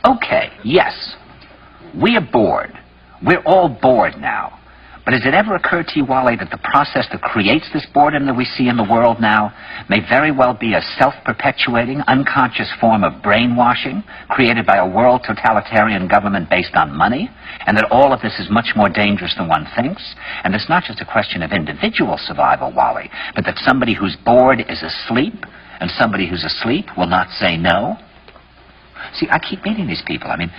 Okay, yes, we're bored. We're all bored now. But has it ever occurred to you, Wally, that the process that creates this boredom that we see in the world now may very well be a self-perpetuating, unconscious form of brainwashing created by a world totalitarian government based on money, and that all of this is much more dangerous than one thinks? And it's not just a question of individual survival, Wally, but that somebody who's bored is asleep, and somebody who's asleep will not say no? See, I keep meeting these people. I mean,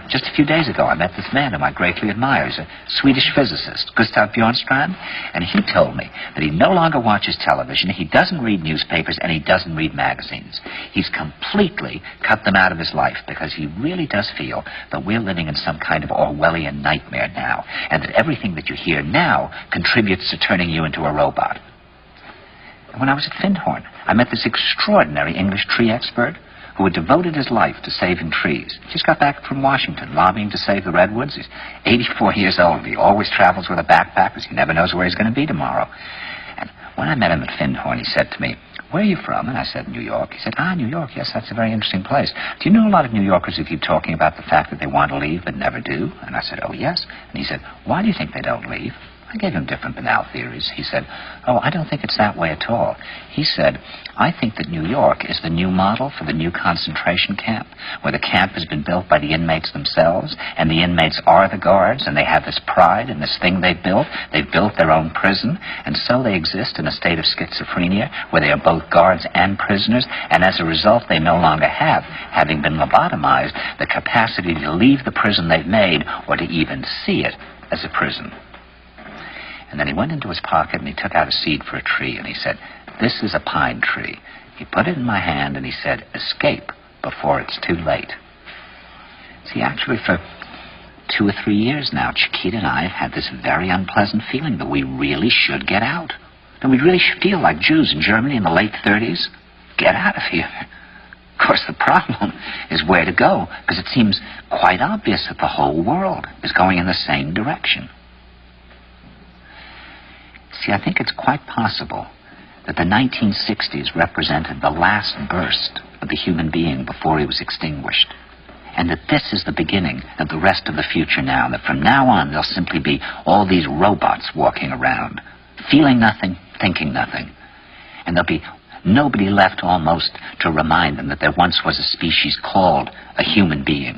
just a few days ago, I met this man whom I greatly admire. He's a Swedish physicist, Gustav Bjornstrand, and he told me that he no longer watches television, he doesn't read newspapers, and he doesn't read magazines. He's completely cut them out of his life because he really does feel that we're living in some kind of Orwellian nightmare now, and that everything that you hear now contributes to turning you into a robot. And when I was at Findhorn, I met this extraordinary English tree expert who had devoted his life to saving trees. He just got back from Washington, lobbying to save the redwoods. He's 84 years old. He always travels with a backpack because he never knows where he's going to be tomorrow. And when I met him at Findhorn, he said to me, "Where are you from?" And I said, "New York." He said, "New York, yes, that's a very interesting place. Do you know a lot of New Yorkers who keep talking about the fact that they want to leave but never do?" And I said, "Oh, yes." And he said, "Why do you think they don't leave?" I gave him different banal theories. He said, "Oh, I don't think it's that way at all." He said, "I think that New York is the new model for the new concentration camp, where the camp has been built by the inmates themselves, and the inmates are the guards, and they have this pride in this thing they've built. They've built their own prison, and so they exist in a state of schizophrenia, where they are both guards and prisoners, and as a result, they no longer have, having been lobotomized, the capacity to leave the prison they've made, or to even see it as a prison." And then he went into his pocket and he took out a seed for a tree and he said, "This is a pine tree." He put it in my hand and he said, "Escape before it's too late." See, actually for 2 or 3 years now, Chiquita and I have had this very unpleasant feeling that we really should get out. And we really should feel like Jews in Germany in the late 30s. Get out of here. Of course, the problem is where to go, because it seems quite obvious that the whole world is going in the same direction. See, I think it's quite possible that the 1960s represented the last burst of the human being before he was extinguished, and that this is the beginning of the rest of the future now, that from now on there'll simply be all these robots walking around, feeling nothing, thinking nothing, and there'll be nobody left almost to remind them that there once was a species called a human being,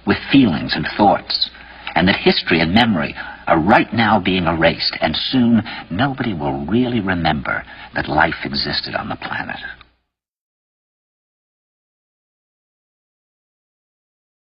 with feelings and thoughts, and that history and memory are right now being erased, and soon nobody will really remember that life existed on the planet.